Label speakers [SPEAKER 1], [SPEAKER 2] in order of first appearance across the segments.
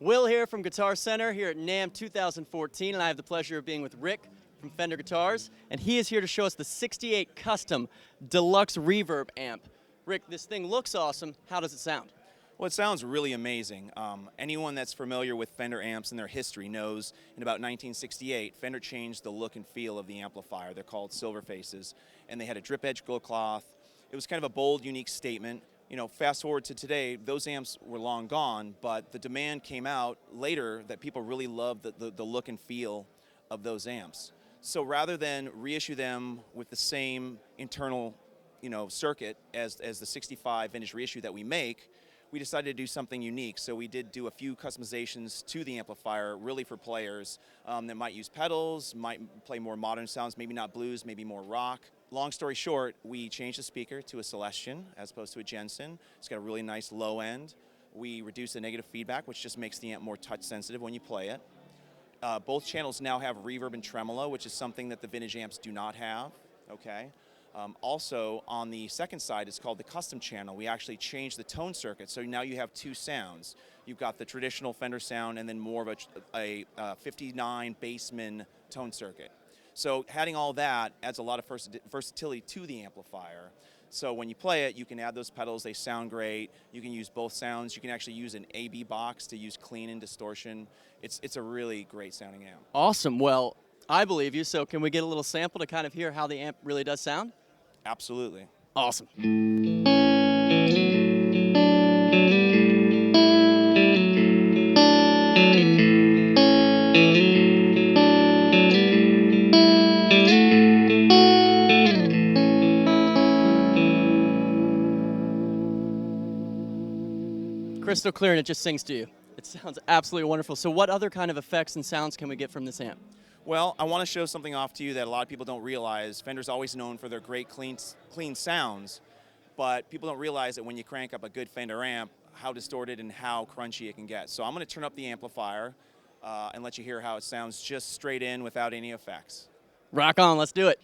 [SPEAKER 1] Will here from Guitar Center here at NAMM 2014, and I have the pleasure of being with Rick from Fender Guitars, and he is here to show us the 68 Custom Deluxe Reverb Amp. Rick, this thing looks awesome. How does it sound?
[SPEAKER 2] Well, it sounds really amazing. Anyone that's familiar with Fender amps and their history knows in about 1968, Fender changed the look and feel of the amplifier. They're called silver faces, and they had a drip edge gold cloth. It was kind of a bold, unique statement. You know, fast forward to today, those amps were long gone, but the demand came out later that people really loved the look and feel of those amps. So rather than reissue them with the same internal, circuit as the 65 vintage reissue that we make, we decided to do something unique. So we did do a few customizations to the amplifier, really for players that might use pedals, might play more modern sounds, maybe not blues, maybe more rock. Long story short, we changed the speaker to a Celestion as opposed to a Jensen. It's got a really nice low end. We reduced the negative feedback, which just makes the amp more touch sensitive when you play it. Both channels now have reverb and tremolo, which is something that the vintage amps do not have, okay? Also, on the second side, it's called the custom channel. We actually changed the tone circuit, so now you have two sounds. You've got the traditional Fender sound and then more of a 59 bassman tone circuit. So adding all that adds a lot of versatility to the amplifier. So when you play it, you can add those pedals, they sound great. You can use both sounds. You can actually use an AB box to use clean and distortion. It's a really great sounding amp.
[SPEAKER 1] Awesome. Well, I believe you, so can we get a little sample to kind of hear how the amp really does sound?
[SPEAKER 2] Absolutely.
[SPEAKER 1] Awesome. Crystal clear, and it just sings to you. It sounds absolutely wonderful. So what other kind of effects and sounds can we get from this amp?
[SPEAKER 2] Well, I want to show something off to you that a lot of people don't realize. Fender's always known for their great clean sounds, but people don't realize that when you crank up a good Fender amp, how distorted and how crunchy it can get. So I'm going to turn up the amplifier and let you hear how it sounds just straight in without any effects.
[SPEAKER 1] Rock on, let's do it.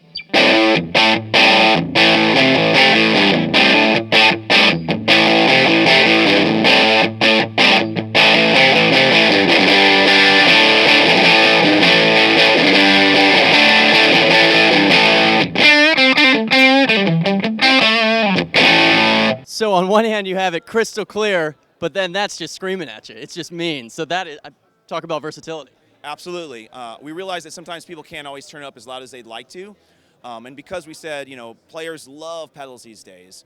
[SPEAKER 1] So on one hand you have it crystal clear, but then that's just screaming at you. It's just mean. So that is, talk about versatility.
[SPEAKER 2] Absolutely. We realize that sometimes people can't always turn it up as loud as they'd like to. And because we said, players love pedals these days,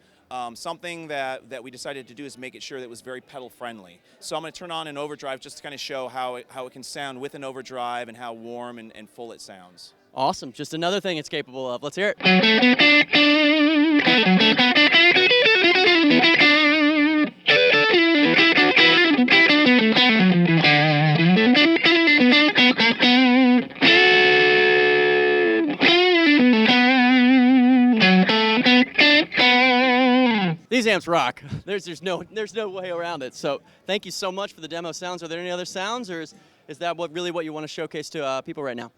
[SPEAKER 2] something that we decided to do is make it sure that it was very pedal friendly. So I'm going to turn on an overdrive just to kind of show how it can sound with an overdrive and how warm and full it sounds.
[SPEAKER 1] Awesome. Just another thing it's capable of. Let's hear it. These amps rock. There's no way around it. So thank you so much for the demo sounds. Are there any other sounds, or is that really what you want to showcase to people right now?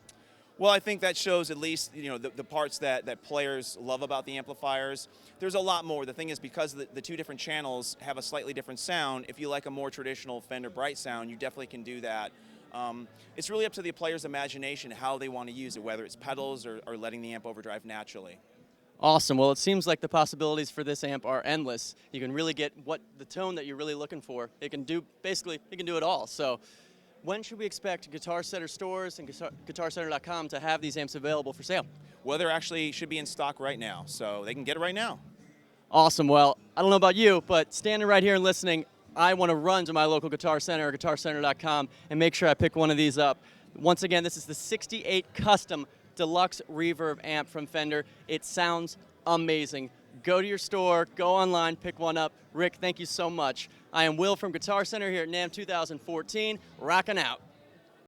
[SPEAKER 2] Well, I think that shows at least the parts that players love about the amplifiers. There's a lot more. The thing is, because the two different channels have a slightly different sound, if you like a more traditional Fender bright sound, you definitely can do that. It's really up to the player's imagination how they want to use it, whether it's pedals or letting the amp overdrive naturally.
[SPEAKER 1] Awesome. Well, it seems like the possibilities for this amp are endless. You can really get the tone that you're really looking for. It can do it all. So when should we expect Guitar Center stores and GuitarCenter.com to have these amps available for sale?
[SPEAKER 2] Well, they actually should be in stock right now, so they can get it right now.
[SPEAKER 1] Awesome. Well, I don't know about you, but standing right here and listening, I want to run to my local Guitar Center or GuitarCenter.com and make sure I pick one of these up. Once again, this is the 68 Custom Deluxe Reverb Amp from Fender. It sounds amazing. Go to your store, go online, pick one up. Rick, thank you so much. I am Will from Guitar Center here at NAMM 2014. Rockin' out.